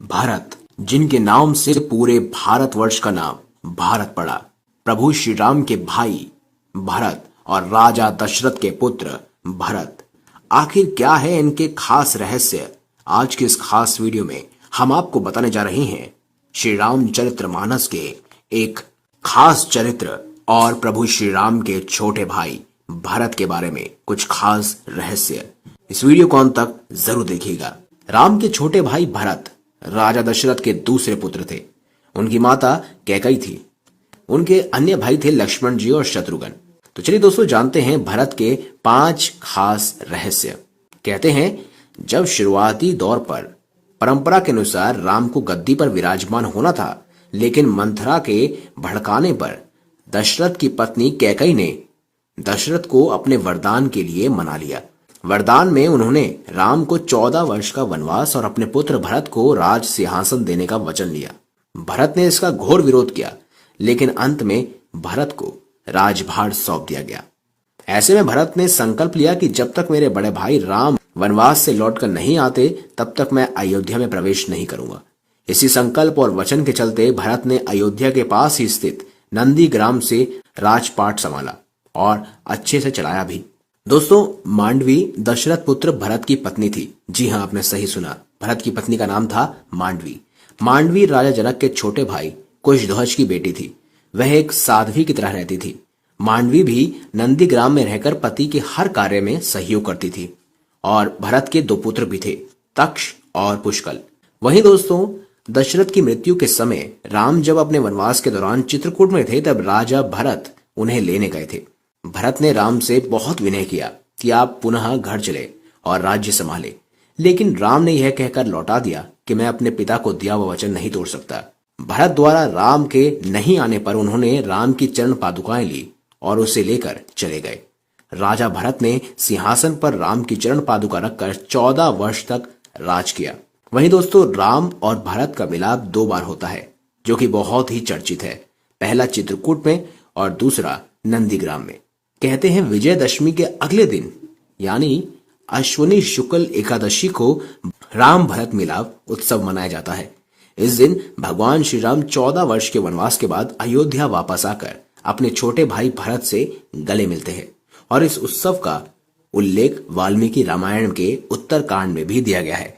भारत, जिनके नाम से पूरे भारतवर्ष का नाम भारत पड़ा। प्रभु श्री राम के भाई भरत और राजा दशरथ के पुत्र भरत। आखिर क्या है इनके खास रहस्य? आज के इस खास वीडियो में हम आपको बताने जा रहे हैं श्री राम चरित्रमानस के एक खास चरित्र और प्रभु श्री राम के छोटे भाई भरत के बारे में कुछ खास रहस्य। इस वीडियो को अंत तक जरूर देखिएगा। राम के छोटे भाई भरत राजा दशरथ के दूसरे पुत्र थे। उनकी माता कैकेयी थी। उनके अन्य भाई थे लक्ष्मण जी और शत्रुघ्न। तो चलिए दोस्तों, जानते हैं भरत के 5 खास रहस्य। कहते हैं जब शुरुआती दौर पर परंपरा के अनुसार राम को गद्दी पर विराजमान होना था, लेकिन मंथरा के भड़काने पर दशरथ की पत्नी कैकेयी ने दशरथ को अपने वरदान के लिए मना लिया। वरदान में उन्होंने राम को 14 वर्ष का वनवास और अपने पुत्र भरत को राज सिंहासन देने का वचन लिया। भरत ने इसका घोर विरोध किया, लेकिन अंत में भरत को राजभार सौंप दिया गया। ऐसे में भरत ने संकल्प लिया कि जब तक मेरे बड़े भाई राम वनवास से लौटकर नहीं आते, तब तक मैं अयोध्या में प्रवेश नहीं करूंगा। इसी संकल्प और वचन के चलते भरत ने अयोध्या के पास ही स्थित नंदीग्राम से राजपाट संभाला और अच्छे से चलाया भी। दोस्तों, मांडवी दशरथ पुत्र भरत की पत्नी थी। जी हां, आपने सही सुना, भरत की पत्नी का नाम था मांडवी। मांडवी राजा जनक के छोटे भाई कुशध्वज की बेटी थी। वह एक साध्वी की तरह रहती थी। मांडवी भी नंदीग्राम में रहकर पति के हर कार्य में सहयोग करती थी। और भरत के 2 पुत्र भी थे, तक्ष और पुष्कल। वहीं दोस्तों, दशरथ की मृत्यु के समय राम जब अपने वनवास के दौरान चित्रकूट में थे, तब राजा भरत उन्हें लेने गए थे। भरत ने राम से बहुत विनय किया कि आप पुनः घर चले और राज्य संभाले, लेकिन राम ने यह कहकर लौटा दिया कि मैं अपने पिता को दिया हुआ वचन नहीं तोड़ सकता। भरत द्वारा राम के नहीं आने पर उन्होंने राम की चरण पादुकाएं ली और उसे लेकर चले गए। राजा भरत ने सिंहासन पर राम की चरण पादुका रखकर 14 वर्ष तक राज किया। वहीं दोस्तों, राम और भरत का मिलाप 2 बार होता है, जो कि बहुत ही चर्चित है। पहला चित्रकूट में और दूसरा नंदीग्राम में। कहते हैं विजयदशमी के अगले दिन, यानी अश्विनी शुक्ल एकादशी को राम भरत मिलाप उत्सव मनाया जाता है। इस दिन भगवान श्री राम 14 वर्ष के वनवास के बाद अयोध्या वापस आकर अपने छोटे भाई भरत से गले मिलते हैं। और इस उत्सव का उल्लेख वाल्मीकि रामायण के उत्तरकांड में भी दिया गया है।